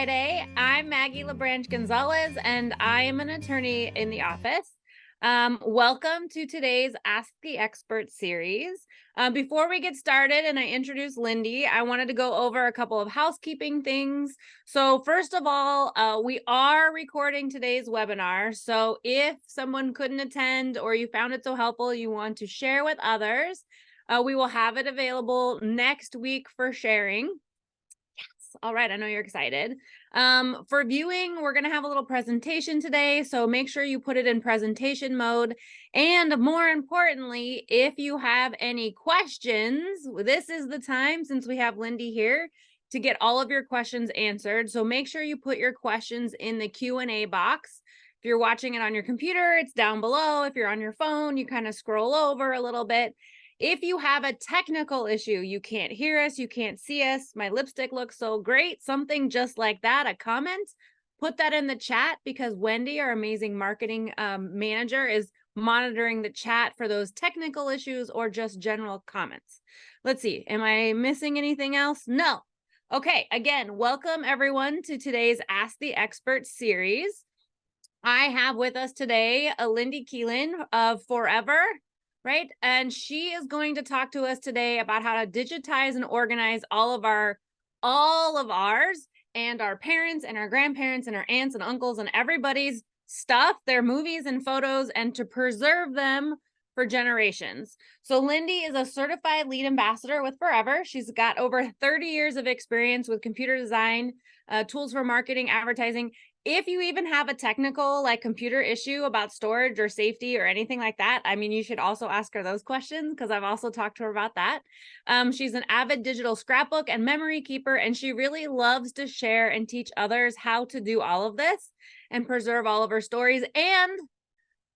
Friday. I'm Maggie LaBranche Gonzalez, and I am an attorney in the office. Welcome to today's Ask the Expert series. Before we get started and I introduce Lindy, I wanted to go over a couple of housekeeping things. So first of all, we are recording today's webinar. So if someone couldn't attend or you found it so helpful, you want to share with others, we will have it available next week for sharing. All right, I know you're excited. For viewing, we're going to have a little presentation today, so make sure you put it in presentation mode. And more importantly, if you have any questions, this is the time, since we have Lindy here, to get all of your questions answered. So make sure you put your questions in the Q&A box. If you're watching it on your computer, it's down below. If you're on your phone, you kind of scroll over a little bit. If you have a technical issue, you can't hear us, you can't see us, my lipstick looks so great, something just like that, a comment, put that in the chat, because Wendy, our amazing marketing manager, is monitoring the chat for those technical issues or just general comments. Let's see, am I missing anything else? No. Okay, again, welcome everyone to today's Ask the Expert series. I have with us today a Lindy Keelan of Forever, right? And she is going to talk to us today about how to digitize and organize all of ours and our parents and our grandparents and our aunts and uncles and everybody's stuff, their movies and photos, and to preserve them for generations. So Lindy is a certified lead ambassador with Forever. She's got over 30 years of experience with computer design, tools for marketing, advertising. If you even have a technical like computer issue about storage or safety or anything like that, I mean, you should also ask her those questions, because I've also talked to her about that. She's an avid digital scrapbook and memory keeper, and she really loves to share and teach others how to do all of this and preserve all of her stories. And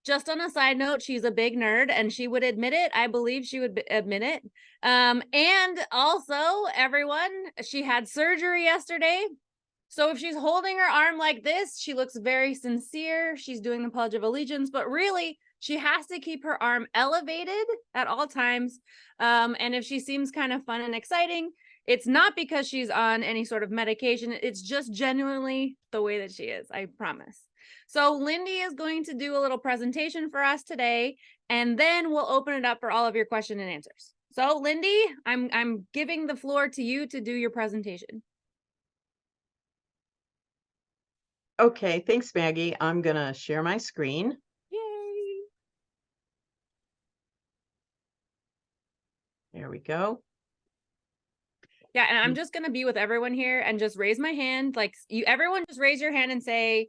just on a side note, she's a big nerd, and she would admit it. I believe she would admit it. And also, everyone, she had surgery yesterday. So if she's holding her arm like this, she looks very sincere. She's doing the Pledge of Allegiance, but really she has to keep her arm elevated at all times. And if she seems kind of fun and exciting, it's not because she's on any sort of medication. It's just genuinely the way that she is, I promise. So Lindy is going to do a little presentation for us today, and then we'll open it up for all of your question and answers. So Lindy, I'm giving the floor to you to do your presentation. Okay, thanks, Maggie. I'm going to share my screen. Yay! There we go. Yeah, and I'm just going to be with everyone here and just raise my hand. Like, everyone just raise your hand and say,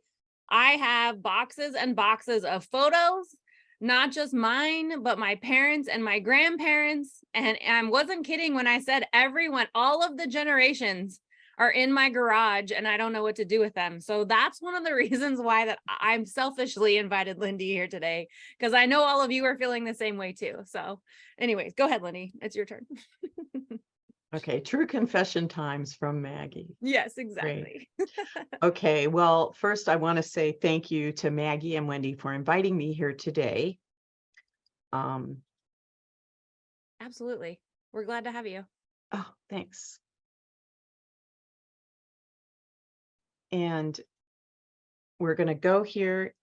I have boxes and boxes of photos, not just mine, but my parents and my grandparents. And I wasn't kidding when I said everyone, all of the generations are in my garage, and I don't know what to do with them. So that's one of the reasons why that I'm selfishly invited Lindy here today, because I know all of you are feeling the same way too. So anyways, go ahead, Lindy. It's your turn. Okay, true confession times from Maggie. Yes, exactly. Okay, well, first I want to say thank you to Maggie and Wendy for inviting me here today. Absolutely. We're glad to have you. Oh, thanks. And we're going to go here,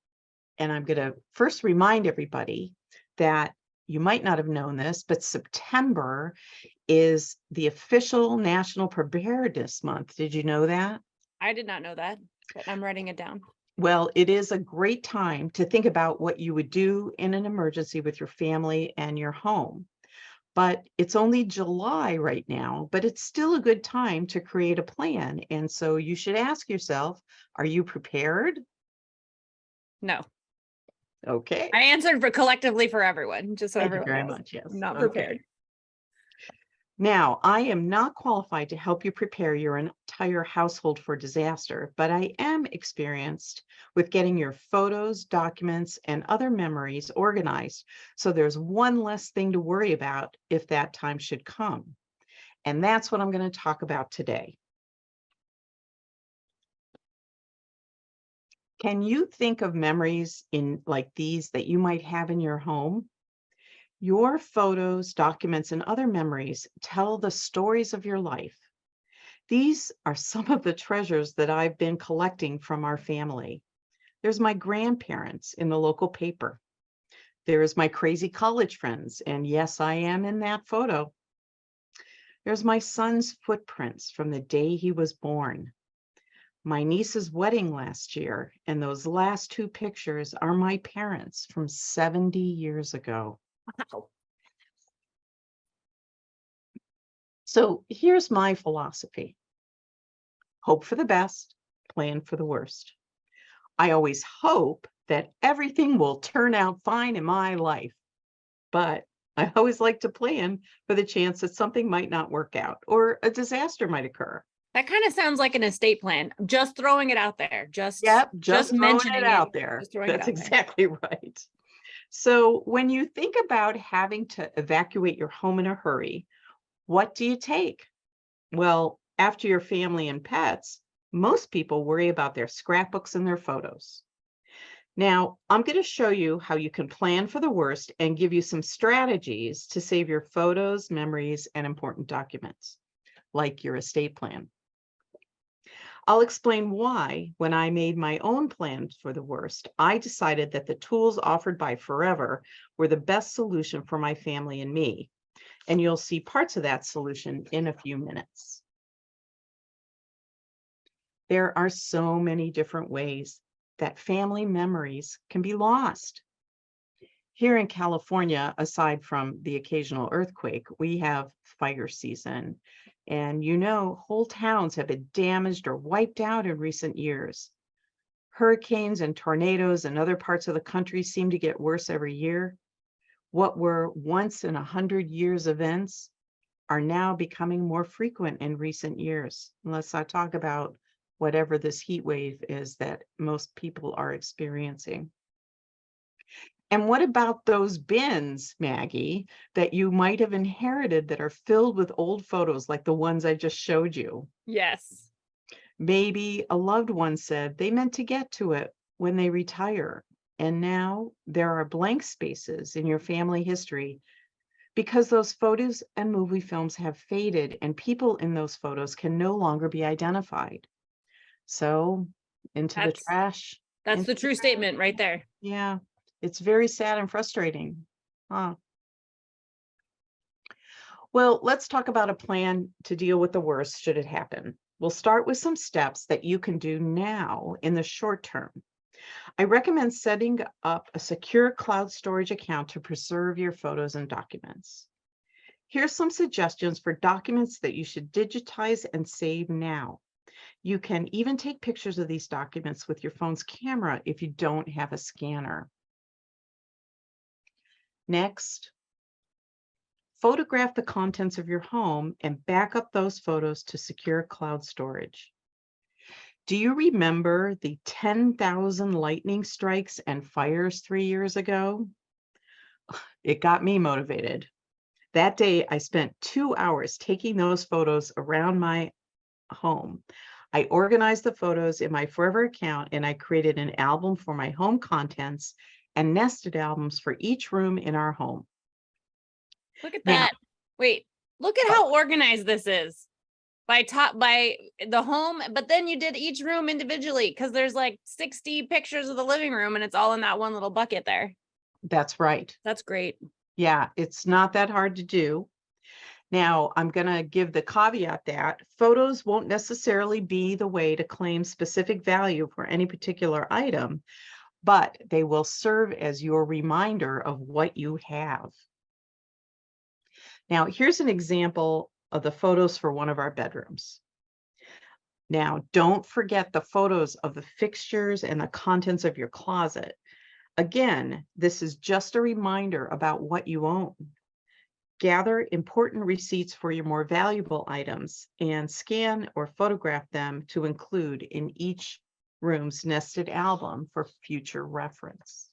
and I'm going to first remind everybody that you might not have known this, but September is the official National Preparedness Month. Did you know that? I did not know that, but I'm writing it down. Well, it is a great time to think about what you would do in an emergency with your family and your home. But it's only July right now, but it's still a good time to create a plan. And so you should ask yourself, are you prepared? No. Okay. I answered for collectively for everyone, just so Thank you everyone very knows. much. Yes. I'm not Okay. prepared. Now, I am not qualified to help you prepare your entire household for disaster, but I am experienced with getting your photos, documents, and other memories organized, so there's one less thing to worry about if that time should come. And that's what I'm going to talk about today. Can you think of memories like these that you might have in your home? Your photos, documents, and other memories tell the stories of your life. These are some of the treasures that I've been collecting from our family. There's my grandparents in the local paper. There's my crazy college friends, and yes, I am in that photo. There's my son's footprints from the day he was born. My niece's wedding last year, and those last two pictures are my parents from 70 years ago. Wow. So here's my philosophy: hope for the best, plan for the worst. I always hope that everything will turn out fine in my life, but I always like to plan for the chance that something might not work out or a disaster might occur. That kind of sounds like an estate plan. Just throwing it out there. Yep, Just just throwing it mentioning it. out there. Just throwing it That's out there. exactly right. So when you think about having to evacuate your home in a hurry, what do you take? Well, after your family and pets, most people worry about their scrapbooks and their photos. Now, I'm going to show you how you can plan for the worst and give you some strategies to save your photos, memories, and important documents, like your estate plan. I'll explain why, when I made my own plan for the worst, I decided that the tools offered by Forever were the best solution for my family and me. And you'll see parts of that solution in a few minutes. There are so many different ways that family memories can be lost. Here in California, aside from the occasional earthquake, we have fire season. And whole towns have been damaged or wiped out in recent years. Hurricanes and tornadoes in other parts of the country seem to get worse every year. What were once in 100 years events are now becoming more frequent in recent years. Let's not talk about whatever this heat wave is that most people are experiencing. And what about those bins, Maggie, that you might have inherited that are filled with old photos like the ones I just showed you? Yes. Maybe a loved one said they meant to get to it when they retire. And now there are blank spaces in your family history because those photos and movie films have faded and people in those photos can no longer be identified. So into the That's trash. that's Into the the true trash. statement right there. Yeah, it's very sad and frustrating. Huh. Well, let's talk about a plan to deal with the worst should it happen. We'll start with some steps that you can do now in the short term. I recommend setting up a secure cloud storage account to preserve your photos and documents. Here's some suggestions for documents that you should digitize and save now. You can even take pictures of these documents with your phone's camera if you don't have a scanner. Next, photograph the contents of your home and back up those photos to secure cloud storage. Do you remember the 10,000 lightning strikes and fires 3 years ago? It got me motivated. That day, I spent 2 hours taking those photos around my home. I organized the photos in my Forever account and I created an album for my home contents and nested albums for each room in our home. Look at Now, that. Wait, look at how organized this is. By the home, but then you did each room individually because there's like 60 pictures of the living room and it's all in that one little bucket there. that's right. That's great. Yeah, it's not that hard to do. Now, I'm going to give the caveat that photos won't necessarily be the way to claim specific value for any particular item, but they will serve as your reminder of what you have. Now, here's an example of the photos for one of our bedrooms. Now, don't forget the photos of the fixtures and the contents of your closet. Again, this is just a reminder about what you own. Gather important receipts for your more valuable items and scan or photograph them to include in each room's nested album for future reference.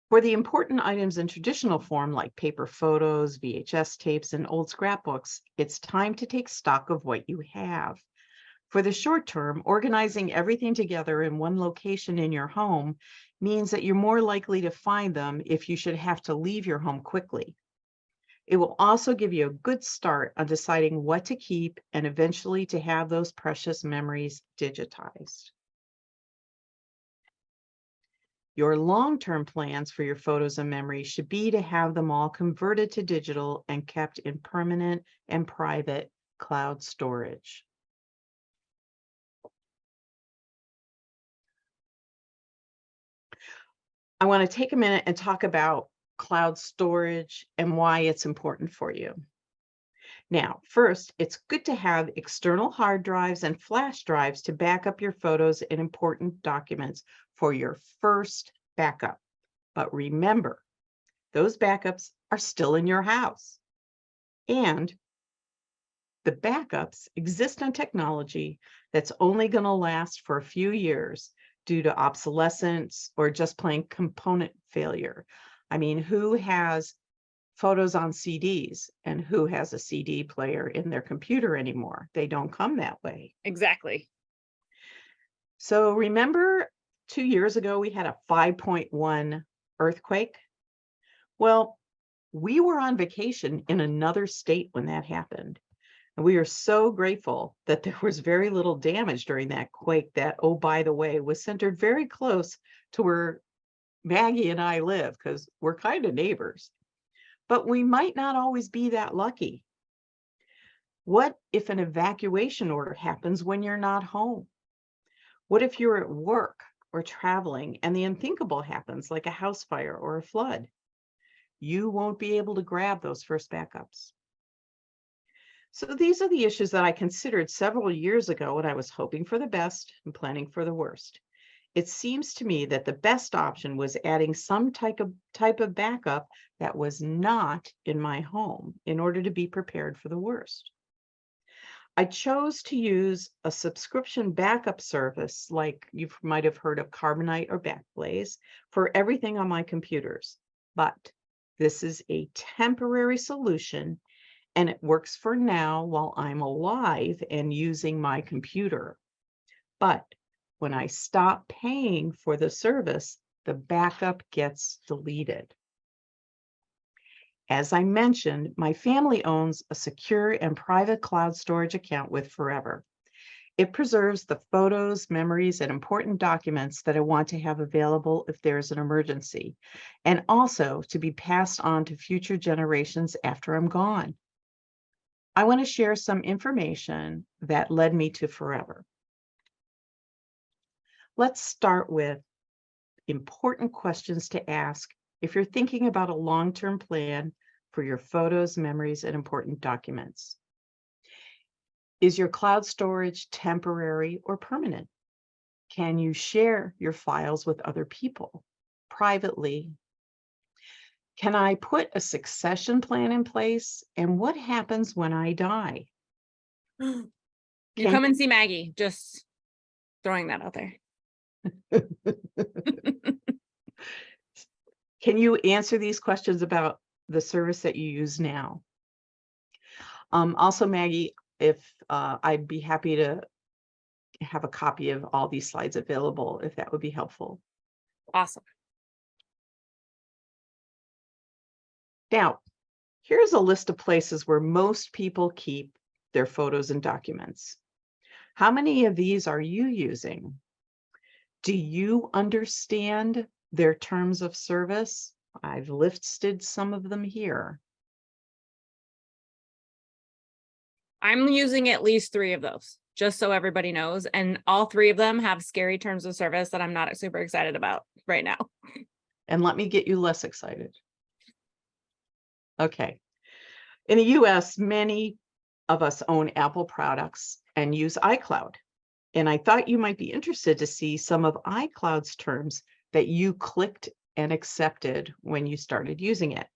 For the important items in traditional form, like paper photos, VHS tapes, and old scrapbooks, it's time to take stock of what you have. For the short term, organizing everything together in one location in your home means that you're more likely to find them if you should have to leave your home quickly. It will also give you a good start on deciding what to keep and eventually to have those precious memories digitized. Your long-term plans for your photos and memories should be to have them all converted to digital and kept in permanent and private cloud storage. I want to take a minute and talk about cloud storage and why it's important for you. Now, first, it's good to have external hard drives and flash drives to back up your photos and important documents for your first backup. But remember, those backups are still in your house. And the backups exist on technology that's only going to last for a few years due to obsolescence or just plain component failure. I mean, who has photos on CDs and who has a CD player in their computer anymore? They don't come that way. Exactly. So remember 2 years ago, we had a 5.1 earthquake? Well, we were on vacation in another state when that happened. And we are so grateful that there was very little damage during that quake that, oh, by the way, was centered very close to where Maggie and I live because we're kind of neighbors. But we might not always be that lucky. What if an evacuation order happens when you're not home? What if you're at work or traveling and the unthinkable happens, like a house fire or a flood? You won't be able to grab those first backups. So these are the issues that I considered several years ago when I was hoping for the best and planning for the worst. It seems to me that the best option was adding some type of backup that was not in my home in order to be prepared for the worst. I chose to use a subscription backup service like you might have heard of Carbonite or Backblaze for everything on my computers. But this is a temporary solution and it works for now while I'm alive and using my computer. But when I stop paying for the service, the backup gets deleted. As I mentioned, my family owns a secure and private cloud storage account with Forever. It preserves the photos, memories, and important documents that I want to have available if there's an emergency, and also to be passed on to future generations after I'm gone. I want to share some information that led me to Forever. Let's start with important questions to ask if you're thinking about a long-term plan for your photos, memories, and important documents. Is your cloud storage temporary or permanent? Can you share your files with other people privately? Can I put a succession plan in place? And what happens when I die? You Can come and see Maggie. Just throwing that out there. Can you answer these questions about the service that you use now? Also, Maggie, if I'd be happy to have a copy of all these slides available, if that would be helpful. Awesome. Now, here's a list of places where most people keep their photos and documents. How many of these are you using? Do you understand their terms of service? I've listed some of them here. I'm using at least 3 of those, just so everybody knows. And all 3 of them have scary terms of service that I'm not super excited about right now. And let me get you less excited. Okay. In the US, many of us own Apple products and use iCloud. And I thought you might be interested to see some of iCloud's terms that you clicked and accepted when you started using it.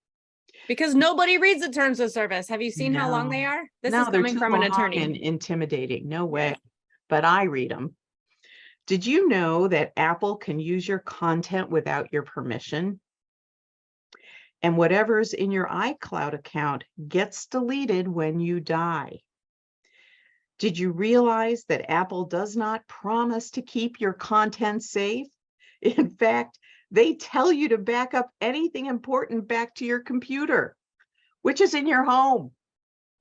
Because nobody reads the terms of service. Have you seen how long they are? This is No, they're coming too from an long attorney. and intimidating. No way. Yeah. But I read them. Did you know that Apple can use your content without your permission? And whatever's in your iCloud account gets deleted when you die. Did you realize that Apple does not promise to keep your content safe? In fact, they tell you to back up anything important back to your computer. which is in your home.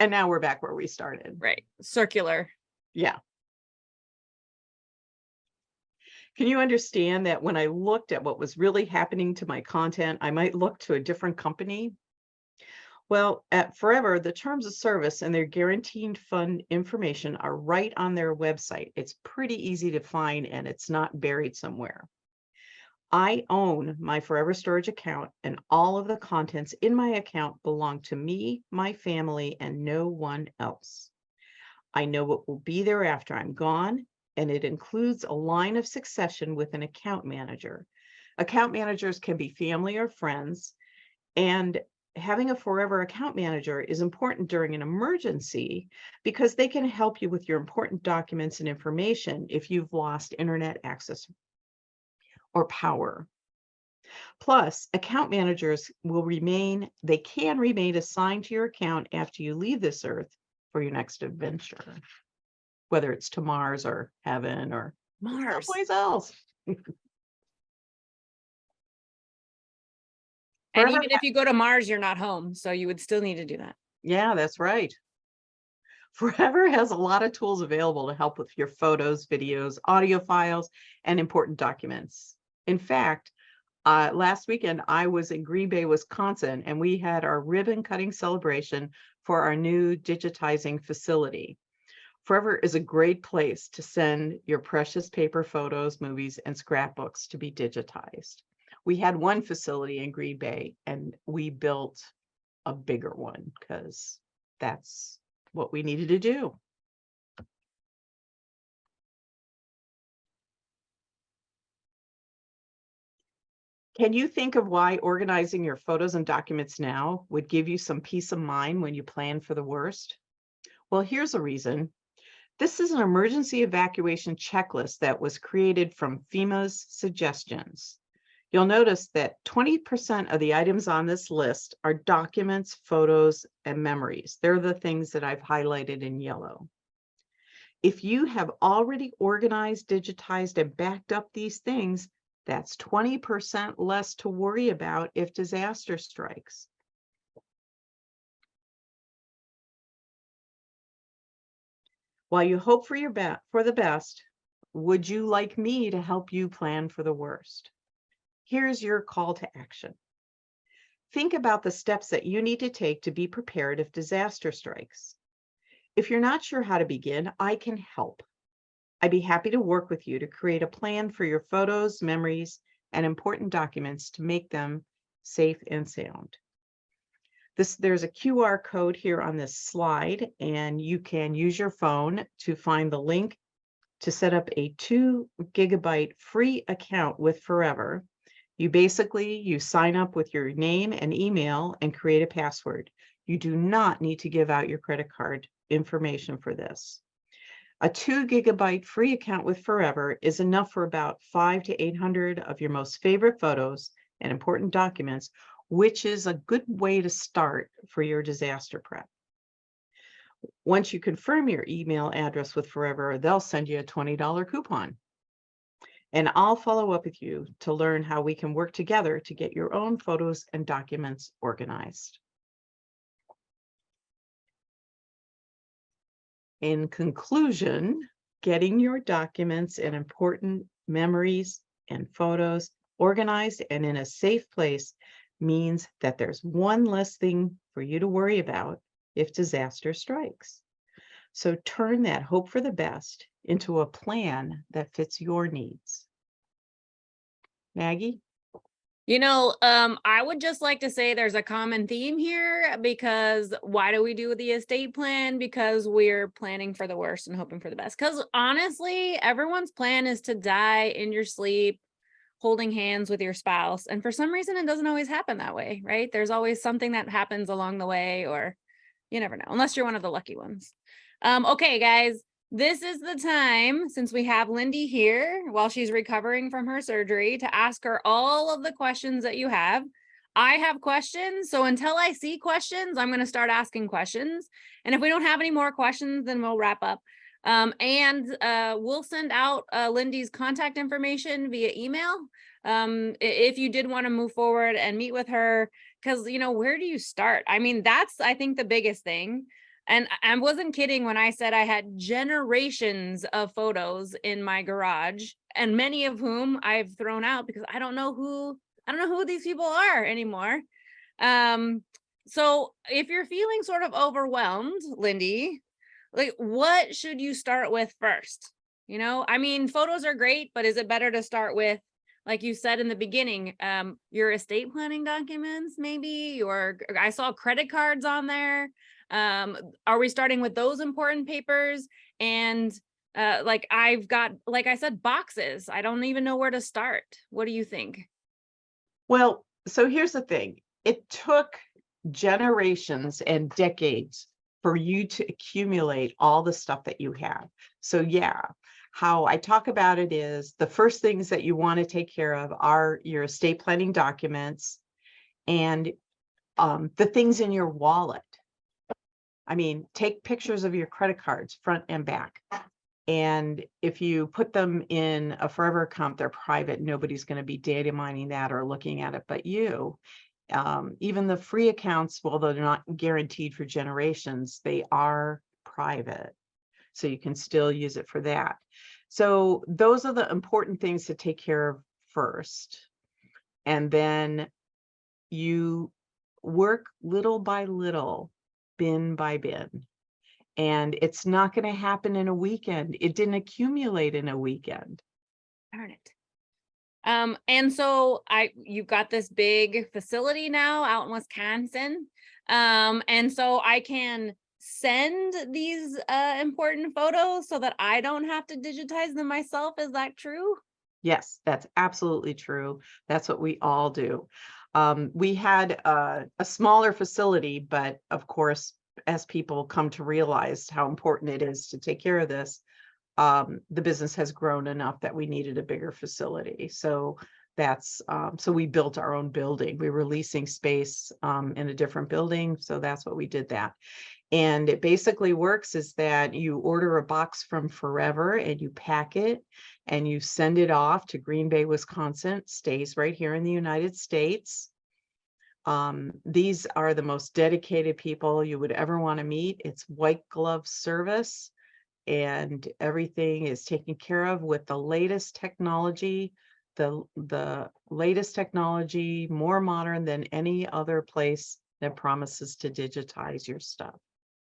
And now we're back where we started. Right. Circular. Yeah. Can you understand that when I looked at what was really happening to my content, I might look to a different company? Well, at Forever, the terms of service and their guaranteed fund information are right on their website. It's pretty easy to find and it's not buried somewhere. I own my Forever Storage account, and all of the contents in my account belong to me, my family, and no one else. I know what will be there after I'm gone, and it includes a line of succession with an account manager. Account managers can be family or friends, and having a Forever account manager is important during an emergency because they can help you with your important documents and information if you've lost internet access or power. Plus, account managers they can remain assigned to your account after you leave this earth for your next adventure, whether it's to Mars or heaven or Mars. someplace else. And Forever, even if you go to Mars, you're not home. So you would still need to do that. yeah, that's right. Forever has a lot of tools available to help with your photos, videos, audio files, and important documents. In fact, last weekend, I was in Green Bay, Wisconsin, and we had our ribbon cutting celebration for our new digitizing facility. Forever is a great place to send your precious paper photos, movies, and scrapbooks to be digitized. We had one facility in Green Bay, and we built a bigger one because that's what we needed to do. Can you think of why organizing your photos and documents now would give you some peace of mind when you plan for the worst? Well, here's a reason. This is an emergency evacuation checklist that was created from FEMA's suggestions. You'll notice that 20% of the items on this list are documents, photos, and memories. They're the things that I've highlighted in yellow. If you have already organized, digitized, and backed up these things, that's 20% less to worry about if disaster strikes. While you hope for the best, would you like me to help you plan for the worst? Here's your call to action. Think about the steps that you need to take to be prepared if disaster strikes. If you're not sure how to begin, I can help. I'd be happy to work with you to create a plan for your photos, memories, and important documents to make them safe and sound. There's a QR code here on this slide, and you can use your phone to find the link to set up a 2 GB free account with Forever. You sign up with your name and email and create a password. You do not need to give out your credit card information for this. A 2 GB free account with Forever is enough for about 500 to 800 of your most favorite photos and important documents, which is a good way to start for your disaster prep. Once you confirm your email address with Forever, they'll send you a $20 coupon. And I'll follow up with you to learn how we can work together to get your own photos and documents organized. In conclusion, getting your documents and important memories and photos organized and in a safe place means that there's one less thing for you to worry about if disaster strikes. So turn that hope for the best into a plan that fits your needs. Maggie? I would just like to say there's a common theme here, because why do we do the estate plan? Because we're planning for the worst and hoping for the best. Because honestly, everyone's plan is to die in your sleep, holding hands with your spouse. And for some reason, it doesn't always happen that way, right? There's always something that happens along the way, or you never know, unless you're one of the lucky ones. Okay, guys. This is the time, since we have Lindy here while she's recovering from her surgery, to ask her all of the questions that you have. I have questions, so until I see questions, I'm going to start asking questions. And if we don't have any more questions, then we'll wrap up. And we'll send out Lindy's contact information via email. If you did want to move forward and meet with her, because, where do you start? I mean, that's, I think, the biggest thing. And I wasn't kidding when I said I had generations of photos in my garage, and many of whom I've thrown out because I don't know who these people are anymore. Um, so if you're feeling sort of overwhelmed, Lindy, like, what should you start with first? I mean, photos are great, but is it better to start with, like you said in the beginning, your estate planning documents, maybe, or I saw credit cards on there. Are we starting with those important papers? And like, I've got, like I said, boxes. I don't even know where to start. What do you think? Well, so here's the thing. It took generations and decades for you to accumulate all the stuff that you have. So yeah, how I talk about it is the first things that you want to take care of are your estate planning documents and the things in your wallet. I mean, take pictures of your credit cards, front and back. And if you put them in a forever account, they're private. Nobody's going to be data mining that or looking at it but you. Even the free accounts, well, they're not guaranteed for generations, they are private. So you can still use it for that. So those are the important things to take care of first. And then you work little by little, bin by bin. And it's not going to happen in a weekend. It didn't accumulate in a weekend. Darn it. And so you've got this big facility now out in Wisconsin. And so I can send these important photos so that I don't have to digitize them myself. Is that true? Yes, that's absolutely true. That's what we all do. We had a smaller facility, but of course, as people come to realize how important it is to take care of this, the business has grown enough that we needed a bigger facility. So that's so we built our own building. We were leasing space in a different building. So that's what we did that. And it basically works is that you order a box from Forever and you pack it and you send it off to Green Bay, Wisconsin. It stays right here in the United States. These are the most dedicated people you would ever want to meet. It's white glove service and everything is taken care of with the latest technology, the latest technology, more modern than any other place that promises to digitize your stuff.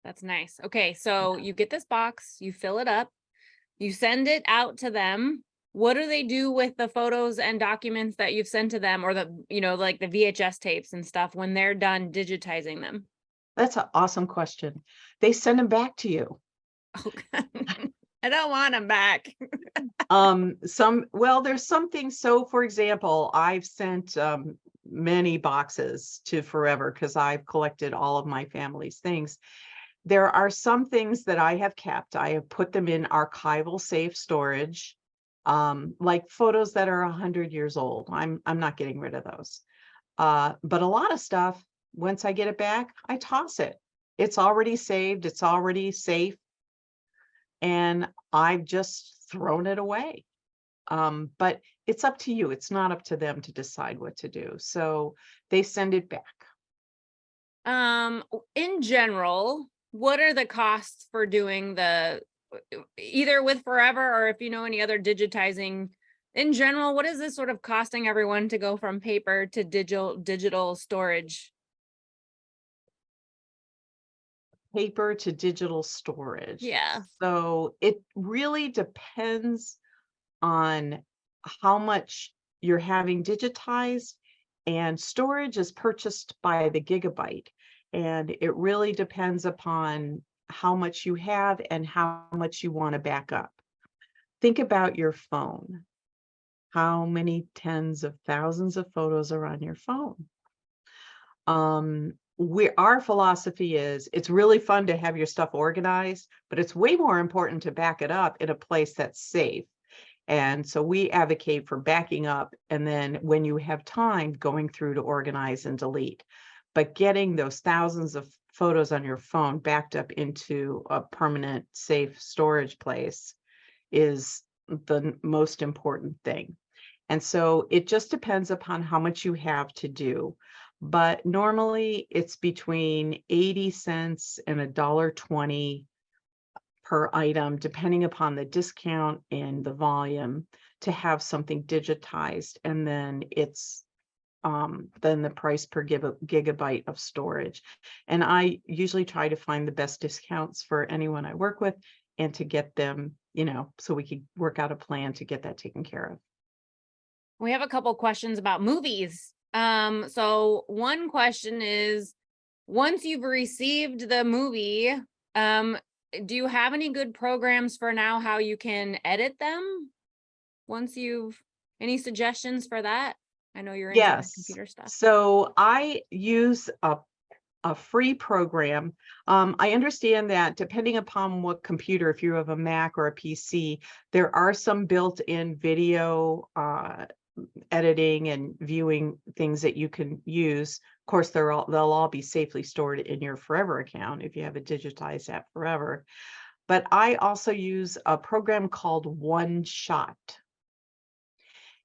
That's nice. Okay, so you get this box, you fill it up, you send it out to them. What do they do with the photos and documents that you've sent to them, or like the VHS tapes and stuff when they're done digitizing them? That's an awesome question. They send them back to you. Oh, I don't want them back. There's some things. So for example, I've sent many boxes to Forever because I've collected all of my family's things. There are some things that I have kept. I have put them in archival safe storage, like photos that are 100 years old. I'm not getting rid of those. But a lot of stuff, once I get it back, I toss it. It's already saved. It's already safe. And I've just thrown it away. But it's up to you. It's not up to them to decide what to do. So they send it back. In general, what are the costs for doing either with Forever or if you know any other digitizing in general? What is this sort of costing everyone to go from paper to digital storage? Paper to digital storage. Yeah. So it really depends on how much you're having digitized, and storage is purchased by the gigabyte. And it really depends upon how much you have and how much you want to back up. Think about your phone. How many tens of thousands of photos are on your phone? Our philosophy is it's really fun to have your stuff organized, but it's way more important to back it up in a place that's safe. And so we advocate for backing up and then when you have time going through to organize and delete. But getting those thousands of photos on your phone backed up into a permanent safe storage place is the most important thing. And so it just depends upon how much you have to do. But normally it's between 80 cents and $1.20 per item, depending upon the discount and the volume, to have something digitized. And then the price per gigabyte of storage. And I usually try to find the best discounts for anyone I work with and to get them, so we could work out a plan to get that taken care of. We have a couple questions about movies. So one question is, once you've received the movie, do you have any good programs for now how you can edit them any suggestions for that? I know you're into the Yes. computer stuff. So I use a free program. I understand that depending upon what computer, if you have a Mac or a PC, there are some built-in video editing and viewing things that you can use. Of course, they'll all be safely stored in your Forever account if you have a Digitalize app Forever. But I also use a program called One Shot.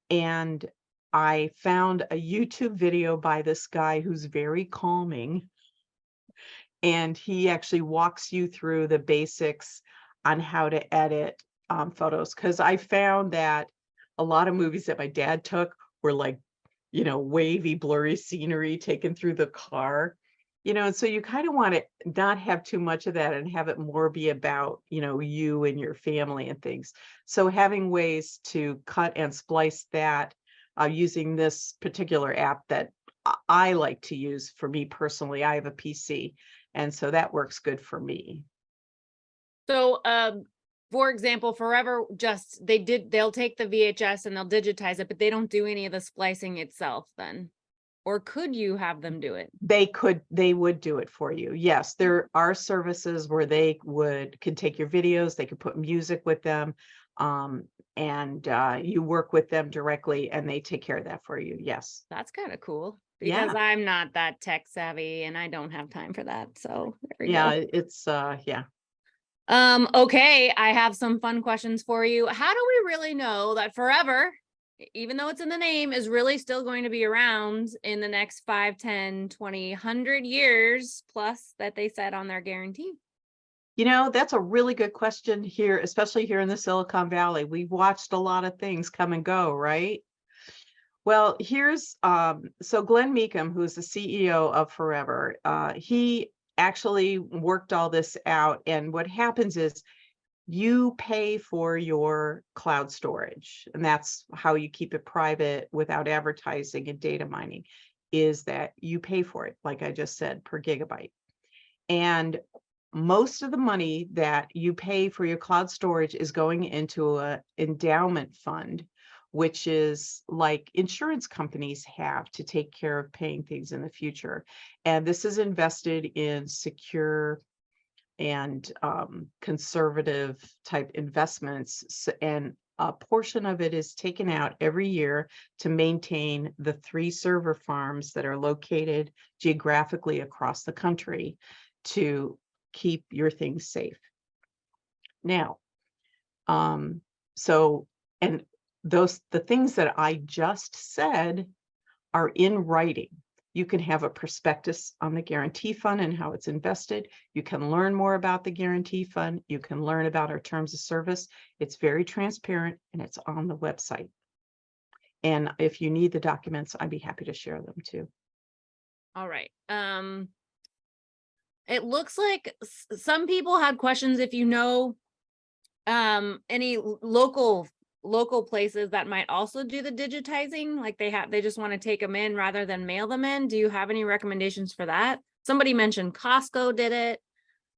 And I found a YouTube video by this guy who's very calming, and he actually walks you through the basics on how to edit photos. Because I found that a lot of movies that my dad took were like, wavy, blurry scenery taken through the car. And so you kind of want to not have too much of that and have it more be about, you and your family and things. So having ways to cut and splice that using this particular app that I like to use for me personally, I have a PC. And so that works good for me. So, for example, Forever they'll take the VHS and they'll digitize it, but they don't do any of the splicing itself then. Or could you have them do it? They would do it for you. Yes, there are services where they could take your videos, they could put music with them, and you work with them directly and they take care of that for you. Yes. That's kind of cool because Yeah. I'm not that tech savvy and I don't have time for that. So there we Yeah, go. it's yeah. Okay, I have some fun questions for you. How do we really know that Forever, even though it's in the name, is really still going to be around in the next 5, 10, 20, 100 years plus that they said on their guarantee? That's a really good question here, especially here in the Silicon Valley. We've watched a lot of things come and go, right? Well, here's so Glenn Meekum, who's the CEO of Forever, he actually worked all this out. And what happens is you pay for your cloud storage, and that's how you keep it private without advertising and data mining, is that you pay for it, like I just said, per gigabyte. And most of the money that you pay for your cloud storage is going into a endowment fund, which is like insurance companies have to take care of paying things in the future. And this is invested in secure and conservative type investments. And a portion of it is taken out every year to maintain the 3 server farms that are located geographically across the country to keep your things safe. Now, so, and the things that I just said are in writing. You can have a prospectus on the guarantee fund and how it's invested. You can learn more about the guarantee fund. You can learn about our terms of service. It's very transparent and it's on the website. And if you need the documents, I'd be happy to share them too. All right. It looks like some people had questions if you know any local places that might also do the digitizing, like they just want to take them in rather than mail them in. Do you have any recommendations for that? Somebody mentioned Costco did it.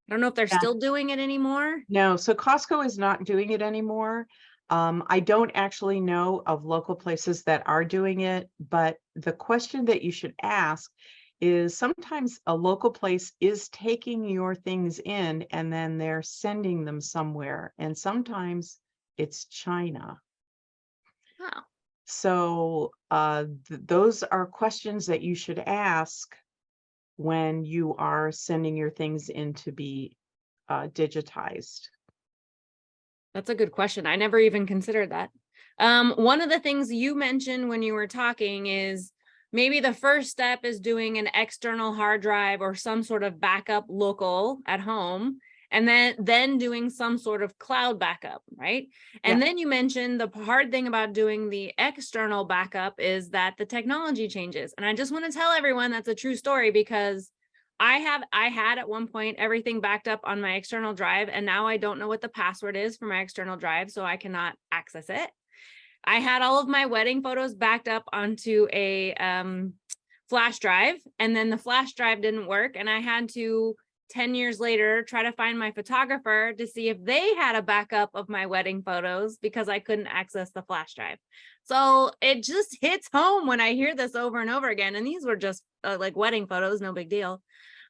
I don't know if they're Yeah. still doing it anymore. No, so Costco is not doing it anymore. I don't actually know of local places that are doing it, but the question that you should ask is sometimes a local place is taking your things in and then they're sending them somewhere. And sometimes it's China. Oh, So those are questions that you should ask when you are sending your things in to be digitized? That's a good question. I never even considered that. One of the things you mentioned when you were talking is maybe the first step is doing an external hard drive or some sort of backup local at home, and then doing some sort of cloud backup, right? Yeah. And then you mentioned the hard thing about doing the external backup is that the technology changes. And I just want to tell everyone that's a true story, because I had at one point everything backed up on my external drive, and now I don't know what the password is for my external drive, so I cannot access it. I had all of my wedding photos backed up onto a flash drive, and then the flash drive didn't work, and I had to 10 years later try to find my photographer to see if they had a backup of my wedding photos because I couldn't access the flash drive. So it just hits home when I hear this over and over again, and these were just like wedding photos, no big deal.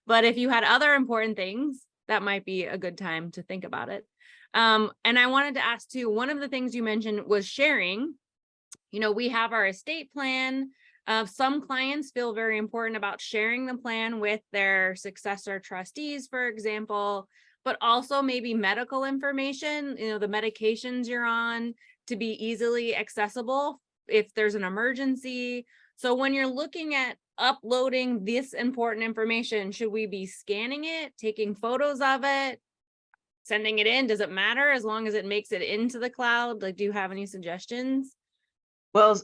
But if you had other important things, that might be a good time to think about it. And I wanted to ask too, one of the things you mentioned was sharing. We have our estate plan. Some clients feel very important about sharing the plan with their successor trustees, for example, but also maybe medical information, the medications you're on, to be easily accessible if there's an emergency. So when you're looking at uploading this important information, should we be scanning it, taking photos of it, sending it in? Does it matter as long as it makes it into the cloud? Like, do you have any suggestions? Well,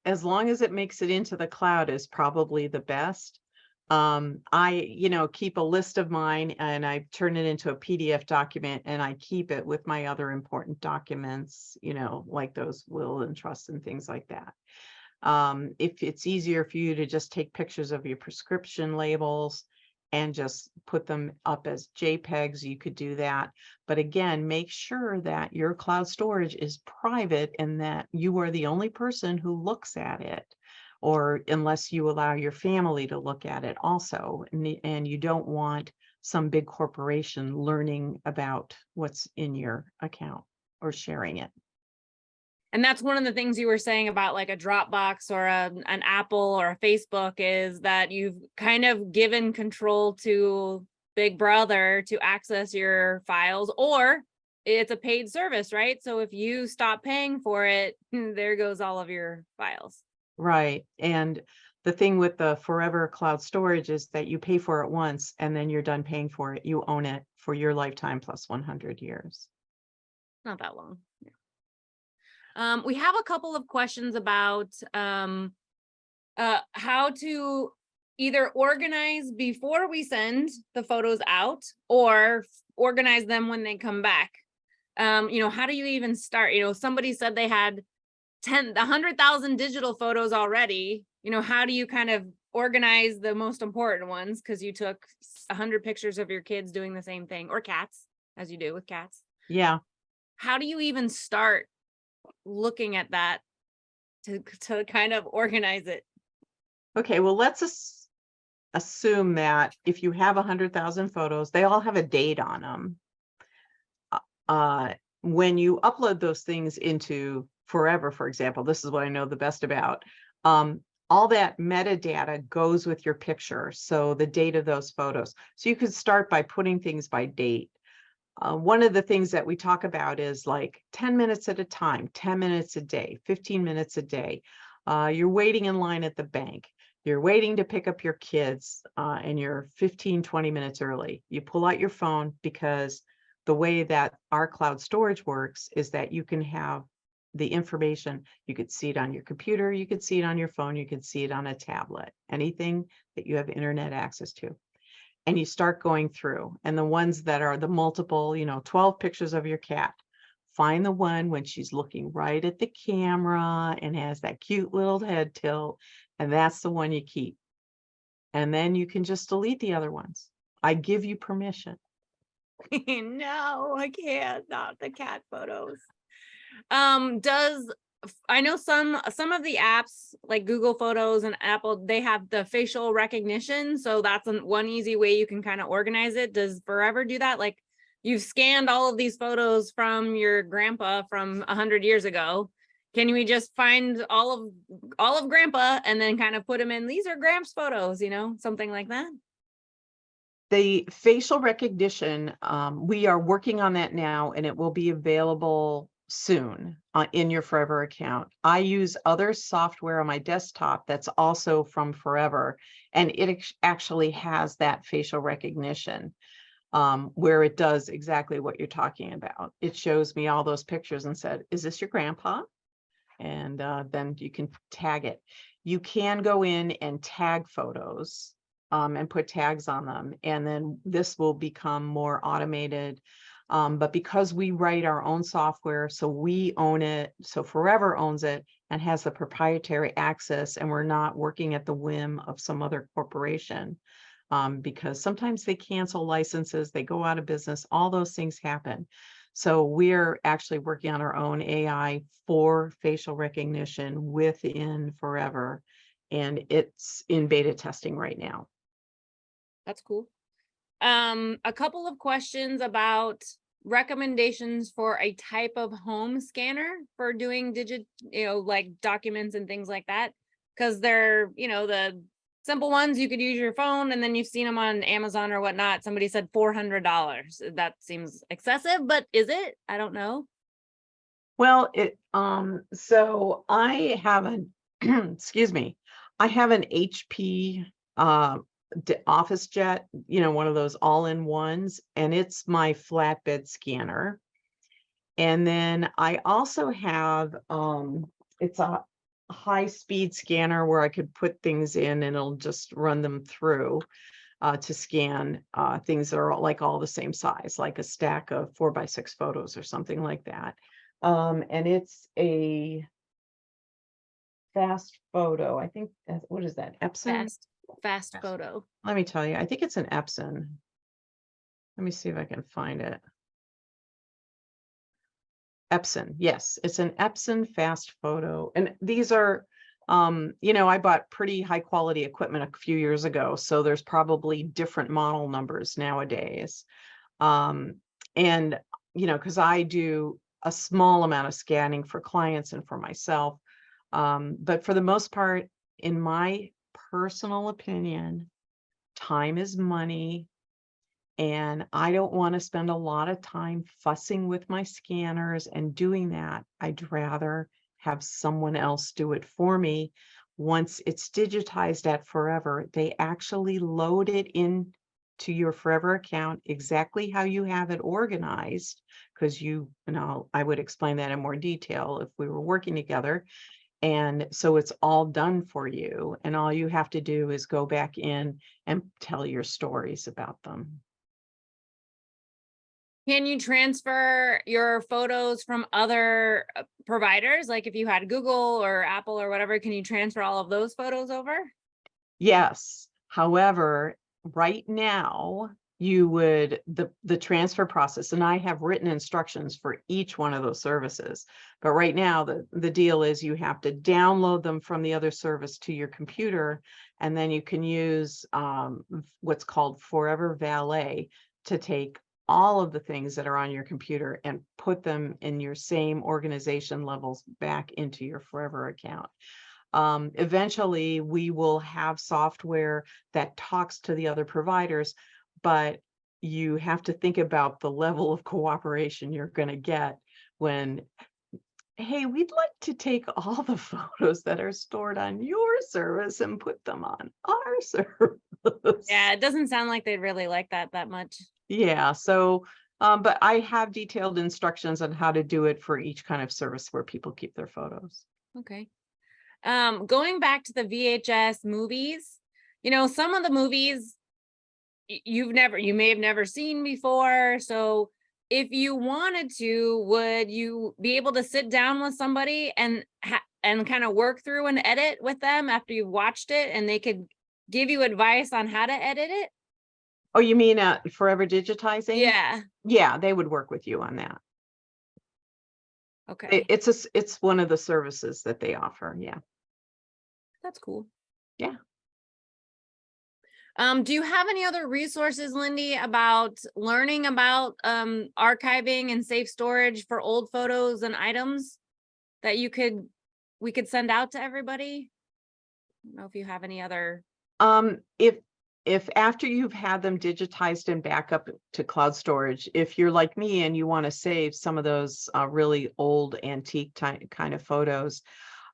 as long as it makes it into the cloud is probably the best. I keep a list of mine and I turn it into a PDF document and I keep it with my other important documents, like those will and trusts and things like that. If it's easier for you to just take pictures of your prescription labels and just put them up as JPEGs, you could do that. But again, make sure that your cloud storage is private and that you are the only person who looks at it, or unless you allow your family to look at it also. And you don't want some big corporation learning about what's in your account or sharing it. And that's one of the things you were saying about like a Dropbox or an Apple or a Facebook, is that you've kind of given control to Big Brother to access your files, or it's a paid service, right? So if you stop paying for it, there goes all of your files. Right. And the thing with the forever cloud storage is that you pay for it once and then you're done paying for it. You own it for your lifetime plus 100 years. Not that long. We have a couple of questions about how to either organize before we send the photos out or organize them when they come back. How do you even start? Somebody said they had 100,000 digital photos already. How do you kind of organize the most important ones? Because you took 100 pictures of your kids doing the same thing, or cats, as you do with cats. Yeah. How do you even start looking at that to kind of organize it? Okay. Well, let's assume that if you have 100,000 photos, they all have a date on them. When you upload those things into Forever, for example, this is what I know the best about. All that metadata goes with your picture. So the date of those photos. So you could start by putting things by date. One of the things that we talk about is like 10 minutes at a time, 10 minutes a day, 15 minutes a day. You're waiting in line at the bank. You're waiting to pick up your kids and you're 15, 20 minutes early. You pull out your phone, because the way that our cloud storage works is that you can have the information. You could see it on your computer, you could see it on your phone, you could see it on a tablet, anything that you have internet access to. And you start going through, and the ones that are the multiple, 12 pictures of your cat, find the one when she's looking right at the camera and has that cute little head tilt, and that's the one you keep. And then you can just delete the other ones. I give you permission. No, I can't. Not the cat photos. I know some of the apps like Google Photos and Apple, they have the facial recognition, so that's one easy way you can kind of organize it. Does Forever do that? Like, you've scanned all of these photos from your grandpa from 100 years ago. Can we just find all of grandpa and then kind of put them in? These are Gramps photos, something like that. The facial recognition, we are working on that now, and it will be available soon in your Forever account. I use other software on my desktop that's also from Forever, and it actually has that facial recognition, where it does exactly what you're talking about. It shows me all those pictures and said, "Is this your grandpa?" And then you can tag it. You can go in and tag photos, and put tags on them, and then this will become more automated. But because we write our own software, so we own it, so Forever owns it and has the proprietary access, and we're not working at the whim of some other corporation, because sometimes they cancel licenses, they go out of business, all those things happen. So we're actually working on our own AI for facial recognition within Forever, and it's in beta testing right now. That's cool. A couple of questions about recommendations for a type of home scanner for doing like documents and things like that. Because they're, the simple ones you could use your phone, and then you've seen them on Amazon or whatnot. Somebody said $400. That seems excessive, but is it? I don't know. Well, so I have an excuse me, I have an HP office jet, one of those all-in-ones, and it's my flatbed scanner. And then I also have it's a high-speed scanner where I could put things in and it'll just run them through to scan things that are all the same size, like a stack of 4x6 photos or something like that. And it's a fast photo. I think what is that? Epson? Fast photo. Let me tell you, I think it's an Epson. Let me see if I can find it. Epson, yes, it's an Epson fast photo. And these are, I bought pretty high quality equipment a few years ago, so there's probably different model numbers nowadays. And, because I do a small amount of scanning for clients and for myself. But for the most part, in my personal opinion, time is money. And I don't want to spend a lot of time fussing with my scanners and doing that. I'd rather have someone else do it for me. Once it's digitized at Forever, they actually load it in to your Forever account exactly how you have it organized, because I would explain that in more detail if we were working together. And so it's all done for you, and all you have to do is go back in and tell your stories about them. Can you transfer your photos from other providers? Like if you had Google or Apple or whatever, can you transfer all of those photos over? Yes. However, right now, you would the transfer process, and I have written instructions for each one of those services. But right now, the deal is you have to download them from the other service to your computer, and then you can use what's called Forever Valet to take all of the things that are on your computer and put them in your same organization levels back into your Forever account. Eventually, we will have software that talks to the other providers, but you have to think about the level of cooperation you're going to get when, hey, we'd like to take all the photos that are stored on your service and put them on our service. Yeah, it doesn't sound like they'd really like that much. Yeah, so, but I have detailed instructions on how to do it for each kind of service where people keep their photos. Okay. Going back to the VHS movies, some of the movies you may have never seen before. So if you wanted to, would you be able to sit down with somebody and kind of work through and edit with them after you've watched it, and they could give you advice on how to edit it? Oh, you mean Forever Digitizing? Yeah. Yeah, they would work with you on that. Okay. It's one of the services that they offer. Yeah. That's cool. Yeah. Do you have any other resources, Lindy, about learning about archiving and safe storage for old photos and items that we could send out to everybody? I don't know if you have any other. If if after you've had them digitized and back up to cloud storage, if you're like me and you want to save some of those really old antique kind of photos,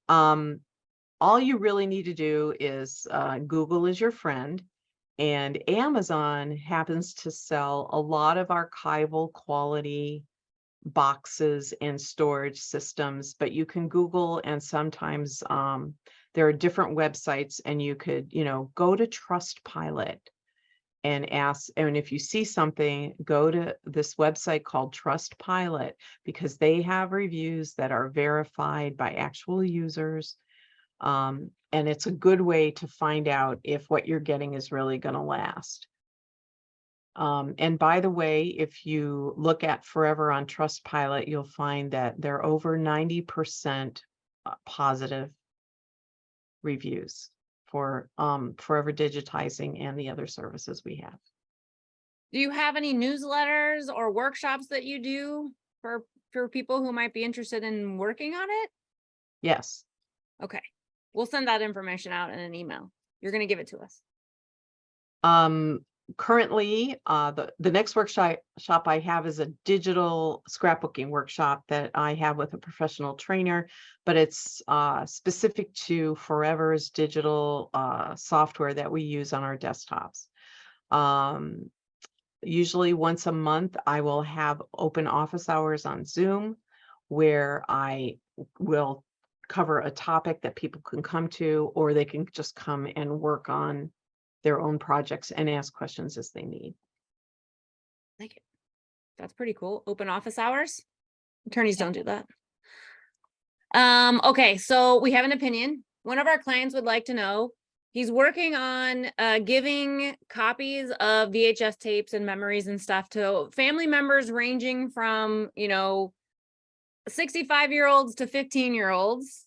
um, all you really need to do is Google is your friend, and Amazon happens to sell a lot of archival quality boxes and storage systems, but you can Google, and sometimes there are different websites, and you could, go to Trustpilot and ask, and if you see something, go to this website called Trustpilot, because they have reviews that are verified by actual users. And it's a good way to find out if what you're getting is really going to last. And by the way, if you look at Forever on Trustpilot, you'll find that they're over 90% positive reviews for Forever Digitizing and the other services we have. Do you have any newsletters or workshops that you do for people who might be interested in working on it? Yes. Okay. We'll send that information out in an email. You're going to give it to us. Currently, the next workshop I have is a digital scrapbooking workshop that I have with a professional trainer, but it's specific to Forever's digital software that we use on our desktops. Usually once a month, I will have open office hours on Zoom where I will cover a topic that people can come to, or they can just come and work on their own projects and ask questions as they need. Like it. That's pretty cool. Open office hours. Attorneys don't do that. Okay, so we have an opinion. One of our clients would like to know, he's working on giving copies of VHS tapes and memories and stuff to family members ranging from, 65-year-olds to 15-year-olds.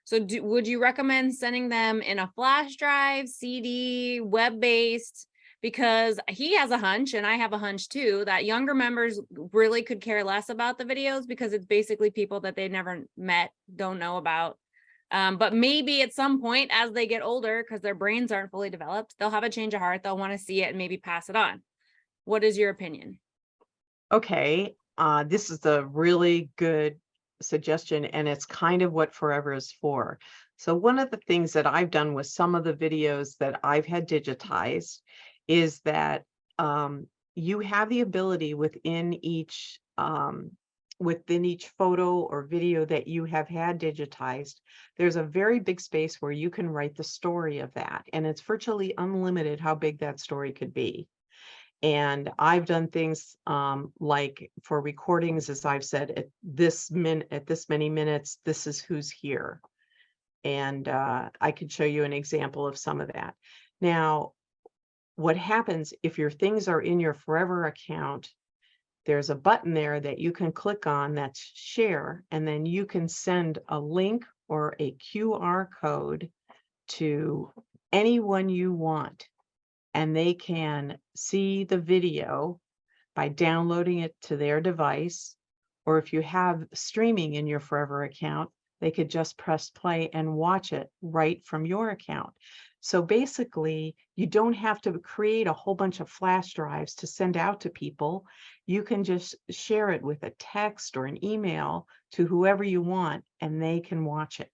So would you recommend sending them in a flash drive, CD, web-based? Because he has a hunch, and I have a hunch too, that younger members really could care less about the videos because it's basically people that they never met, don't know about. But maybe at some point as they get older, because their brains aren't fully developed, they'll have a change of heart. They'll want to see it and maybe pass it on. What is your opinion? Okay, this is a really good suggestion, and it's kind of what Forever is for. So one of the things that I've done with some of the videos that I've had digitized is that you have the ability within each photo or video that you have had digitized, there's a very big space where you can write the story of that, and it's virtually unlimited how big that story could be. And I've done things like for recordings, as I've said, at this many minutes, this is who's here. And I could show you an example of some of that. Now, what happens if your things are in your Forever account, there's a button there that you can click on that's share, and then you can send a link or a QR code to anyone you want, and they can see the video by downloading it to their device. Or if you have streaming in your Forever account, they could just press play and watch it right from your account. So basically, you don't have to create a whole bunch of flash drives to send out to people. You can just share it with a text or an email to whoever you want, and they can watch it.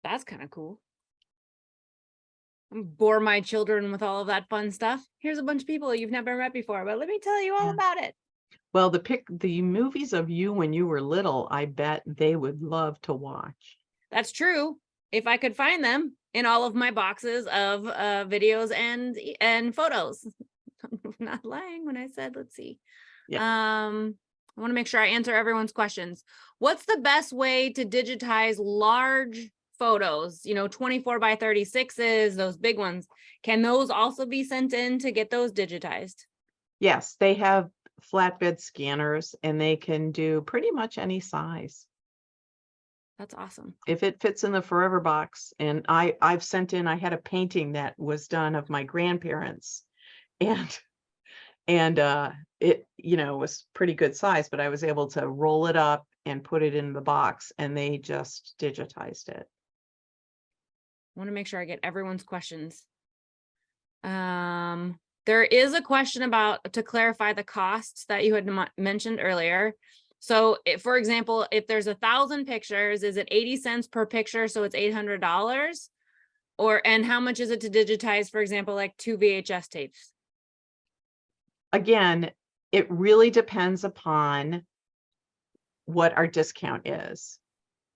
That's kind of cool. Bore my children with all of that fun stuff. Here's a bunch of people you've never met before, but let me tell you all Yeah. about it. Well, the movies of you when you were little, I bet they would love to watch. That's true. If I could find them in all of my boxes of videos and photos. I'm not lying when I said, let's see. Yeah. I want to make sure I answer everyone's questions. What's the best way to digitize large photos, 24 by 36s, those big ones? Can those also be sent in to get those digitized? Yes, they have flatbed scanners, and they can do pretty much any size. That's awesome. If it fits in the Forever box, and I've sent in, I had a painting that was done of my grandparents, and it was pretty good size, but I was able to roll it up and put it in the box, and they just digitized it. I want to make sure I get everyone's questions. There is a question about to clarify the costs that you had mentioned earlier. So for example, if there's 1,000 pictures, is it 80 cents per picture? So it's $800, and how much is it to digitize, for example, like 2 VHS tapes? Again, it really depends upon what our discount is.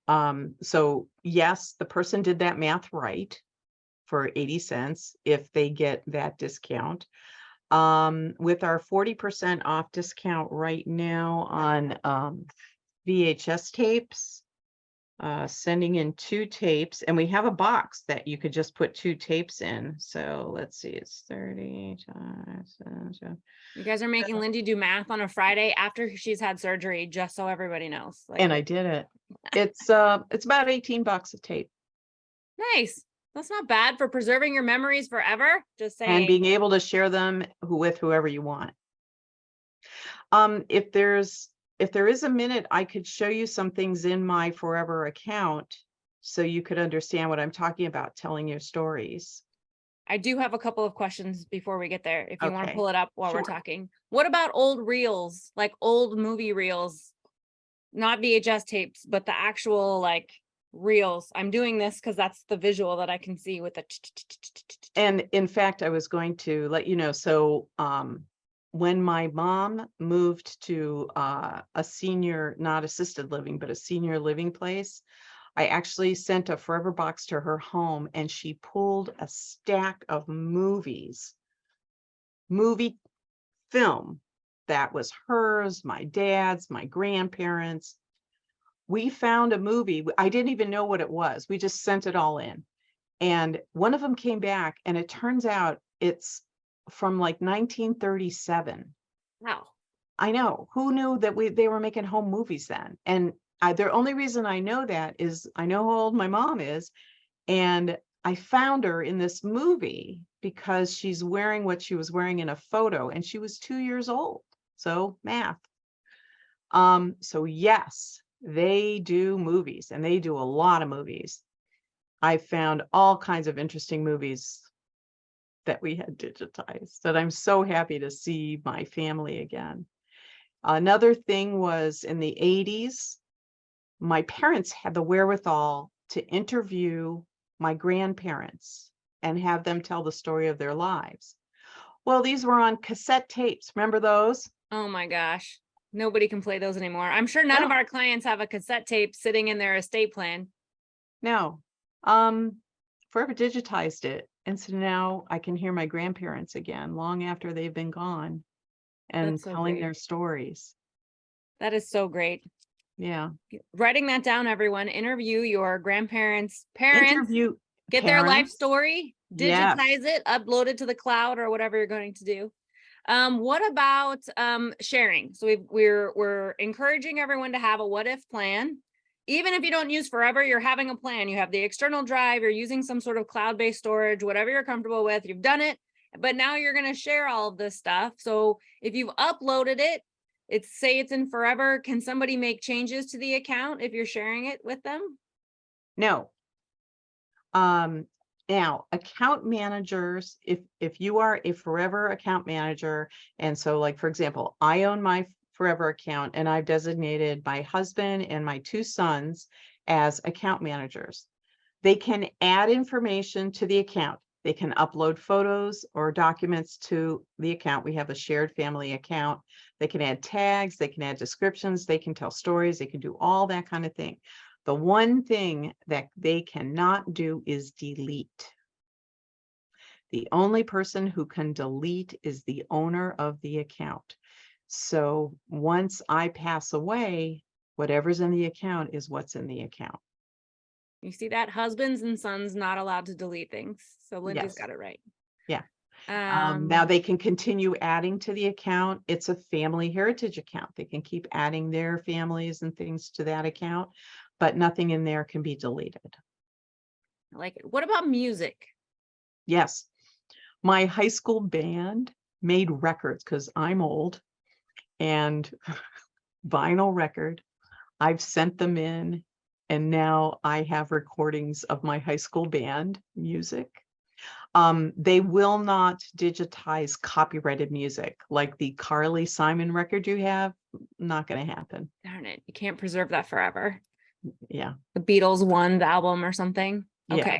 So yes, the person did that math right for 80 cents if they get that discount. With our 40% off discount right now on VHS tapes, sending in 2 tapes, and we have a box that you could just put 2 tapes in. So let's see, it's 30 times. You guys are making Lindy do math on a Friday after she's had surgery, just so everybody knows. Like, And I did it. It's about $18 a tape. nice. That's not bad for preserving your memories forever. Just And saying. being able to share them with whoever you want. If there is a minute, I could show you some things in my Forever account so you could understand what I'm talking about, telling your stories. I do have a couple of questions before we get there, if you want to Okay. pull it up while we're Sure. talking. What about old reels, like old movie reels? Not VHS tapes, but the actual like reels. I'm doing this because that's the visual that I can see with the. And in fact, I was going to let you know, so when my mom moved to a senior, not assisted living, but a senior living place, I actually sent a Forever box to her home, and she pulled a stack of movie film that was hers, my dad's, my grandparents. We found a movie. I didn't even know what it was. We just sent it all in. And one of them came back, and it turns out it's from like 1937. Wow. I know. Who knew that they were making home movies then? And the only reason I know that is I know how old my mom is, and I found her in this movie because she's wearing what she was wearing in a photo, and she was 2 years old. So math. So yes, they do movies, and they do a lot of movies. I found all kinds of interesting movies that we had digitized that I'm so happy to see my family again. Another thing was in the 80s, my parents had the wherewithal to interview my grandparents and have them tell the story of their lives. Well, these were on cassette tapes. Remember those? Oh my gosh. Nobody can play those anymore. I'm sure none of No, our clients have a cassette tape sitting in their estate plan. no. Forever digitized it. And so now I can hear my grandparents again long after they've been gone and That's so telling great. their stories. That is so great. Yeah. Writing that down, everyone. Interview your grandparents' parents, Interview get their life parents. story, Yes. digitize it, upload it to the cloud or whatever you're going to do. What about sharing? So we're encouraging everyone to have a what if plan. Even if you don't use Forever, you're having a plan. You have the external drive, you're using some sort of cloud-based storage, whatever you're comfortable with, you've done it, but now you're going to share all of this stuff. So if you've uploaded it, say it's in Forever, can somebody make changes to the account if you're sharing it with them? No. Now account managers, if you are a Forever account manager, and so like, for example, I own my Forever account and I've designated my husband and my 2 sons as account managers. They can add information to the account. They can upload photos or documents to the account. We have a shared family account. They can add tags, they can add descriptions, they can tell stories, they can do all that kind of thing. The one thing that they cannot do is delete. The only person who can delete is the owner of the account. So once I pass away, whatever's in the account is what's in the account. You see that? Husbands and sons not allowed to delete things. So Lindy's Yes. got it right. Yeah. Now they can continue adding to the account. It's a family heritage account. They can keep adding their families and things to that account, but nothing in there can be deleted. I like it. What about music? Yes. My high school band made records because I'm old, and vinyl record. I've sent them in, and now I have recordings of my high school band music. They will not digitize copyrighted music, like the Carly Simon record you have. Not going to happen. Darn it. You can't preserve that forever. Yeah. The Beatles won the album or something. Okay. Yeah.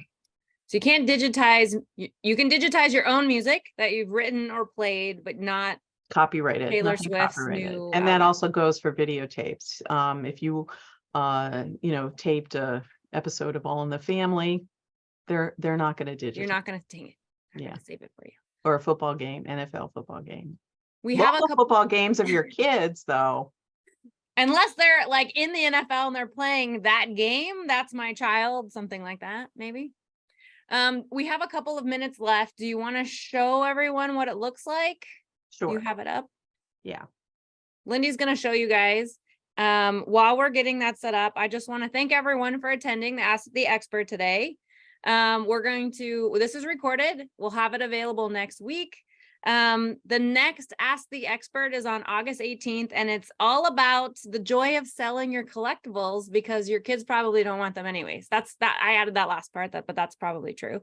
So you can't digitize, you can digitize your own music that you've written or played, but not Copyrighted, Taylor nothing Swift's copyrighted. new And that album. also goes for videotapes. If you, taped a episode of All in the Family, they're not going to You're digitize. not going to, dang it. I'm Yeah. going to save it for you. Or a football game, NFL football game. We have a Local couple, football games of your kids, though. unless they're like in the NFL and they're playing that game, that's my child, something like that, maybe. We have a couple of minutes left. Do you want to show everyone what it looks like? Do you Sure. have it up? Yeah. Lindy's going to show you guys. While we're getting that set up, I just want to thank everyone for attending the Ask the Expert today. This is recorded. We'll have it available next week. The next Ask the Expert is on August 18th, and it's all about the joy of selling your collectibles because your kids probably don't want them anyways. I added that last part, but that's probably true.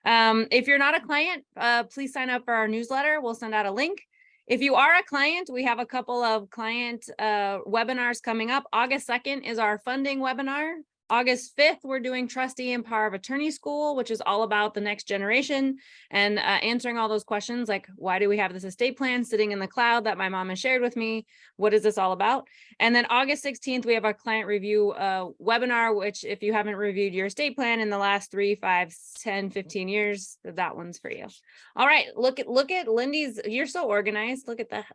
If you're not a client, please sign up for our newsletter. We'll send out a link. If you are a client, we have a couple of client webinars coming up. August 2nd is our funding webinar. August 5th, we're doing Trustee and Power of Attorney School, which is all about the next generation and answering all those questions like, why do we have this estate plan sitting in the cloud that my mom has shared with me? What is this all about? And then August 16th, we have our client review webinar, which if you haven't reviewed your estate plan in the last 3, 5, 10, 15 years, that one's for you. All right, look at Lindy's, you're so organized. Look at that.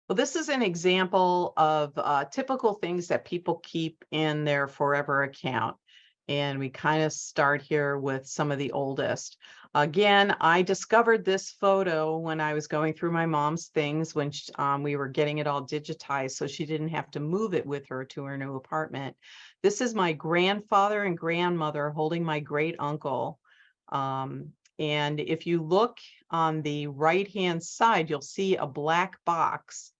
Well, this is an example of typical things that people keep in their forever account. And we kind of start here with some of the oldest. Again, I discovered this photo when I was going through my mom's things when we were getting it all digitized, so she didn't have to move it with her to her new apartment. This is my grandfather and grandmother holding my great uncle. And if you look on the right-hand side, you'll see a black box.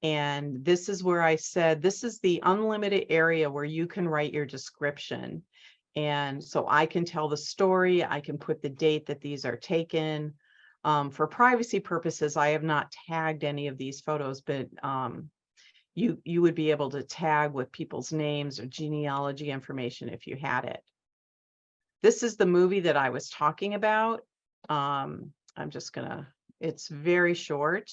And this is where I said, this is the unlimited area where you can write your description. And so I can tell the story, I can put the date that these are taken. For privacy purposes, I have not tagged any of these photos, but you would be able to tag with people's names or genealogy information if you had it. This is the movie that I was talking about. It's very short.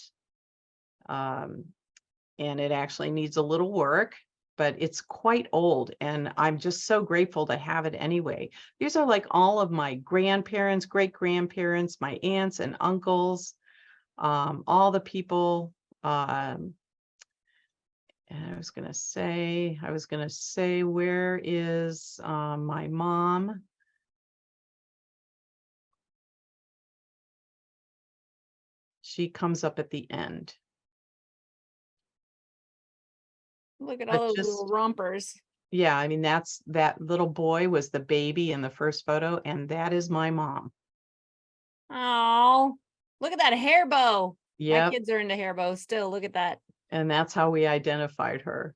And it actually needs a little work, but it's quite old. And I'm just so grateful to have it anyway. These are like all of my grandparents, great grandparents, my aunts and uncles, all the people. And I was going to say, where is my mom? She comes up at the end. Look at all those little rompers. Yeah, I mean, that little boy was the baby in the first photo, and that is my mom. Oh, look at that hair bow. Yeah. My kids are into hair bows still. Look at that. And that's how we identified her.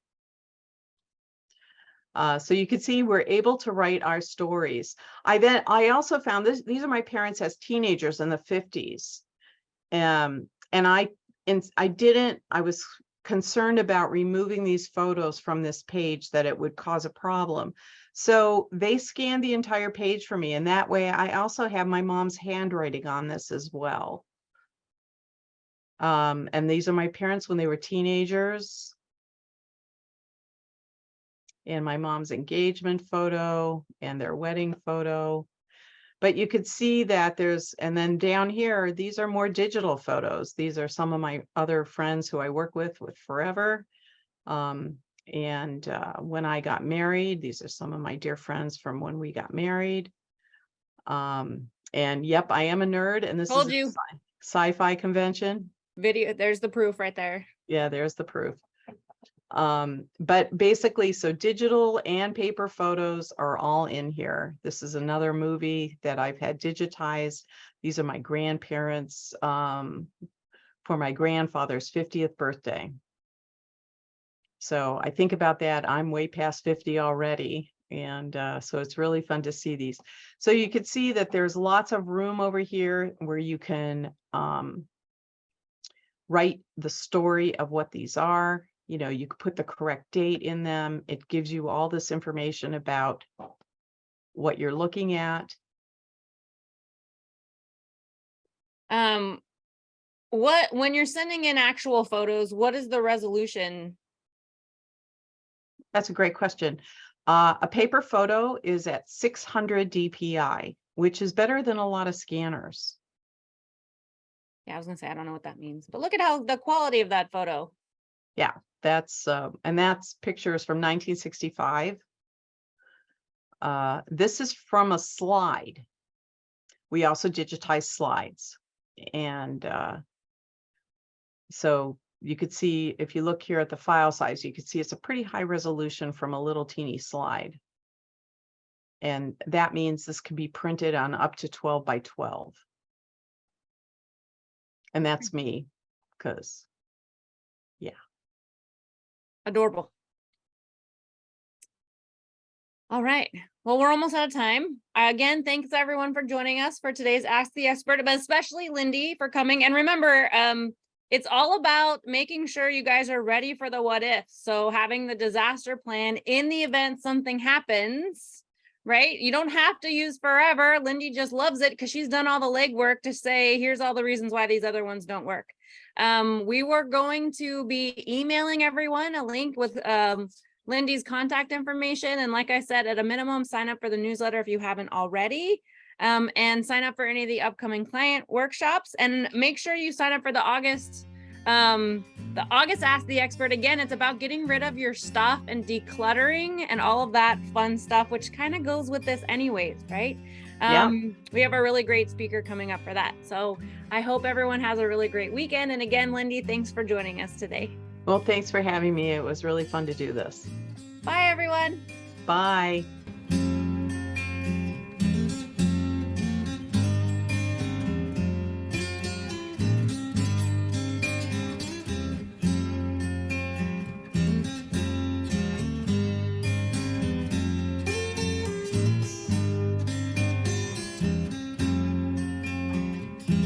So you can see we're able to write our stories. I also found these are my parents as teenagers in the 50s. And I was concerned about removing these photos from this page, that it would cause a problem. So they scanned the entire page for me. And that way I also have my mom's handwriting on this as well. And these are my parents when they were teenagers. And my mom's engagement photo and their wedding photo. But you could see that and then down here, these are more digital photos. These are some of my other friends who I work with forever. When I got married, these are some of my dear friends from when we got married. And yep, I am a nerd, and this is a sci-fi convention. Video, there's the proof right there. Yeah, there's the proof. But basically, so digital and paper photos are all in here. This is another movie that I've had digitized. These are my grandparents for my grandfather's 50th birthday. So I think about that. I'm way past 50 already. And so it's really fun to see these. So you can see that there's lots of room over here where you can write the story of what these are. You know, you could put the correct date in them. It gives you all this information about what you're looking at. When you're sending in actual photos, what is the resolution? That's a great question. A paper photo is at 600 DPI, which is better than a lot of scanners. Yeah, I was gonna say, I don't know what that means, but look at how the quality of that photo. Yeah, that's and that's pictures from 1965. This is from a slide. We also digitize slides. And so you could see, if you look here at the file size, you can see it's a pretty high resolution from a little teeny slide. And that means this can be printed on up to 12 by 12. And that's me, because, yeah. Adorable. All right. Well, we're almost out of time. Again, thanks everyone for joining us for today's Ask the Expert, but especially Lindy for coming. And remember, it's all about making sure you guys are ready for the what if. So having the disaster plan in the event something happens, right? You don't have to use forever. Lindy just loves it because she's done all the legwork to say, here's all the reasons why these other ones don't work. We were going to be emailing everyone a link with Lindy's contact information. And like I said, at a minimum, sign up for the newsletter if you haven't already, and sign up for any of the upcoming client workshops, and make sure you sign up for the August Ask the Expert. Again, it's about getting rid of your stuff and decluttering and all of that fun stuff, which kind of goes with this anyways, right? We have a really great speaker coming up for that. So I hope everyone has a really great weekend. And again, Lindy, thanks for joining us today. Well, thanks for having me. It was really fun to do this. Bye, everyone. Bye.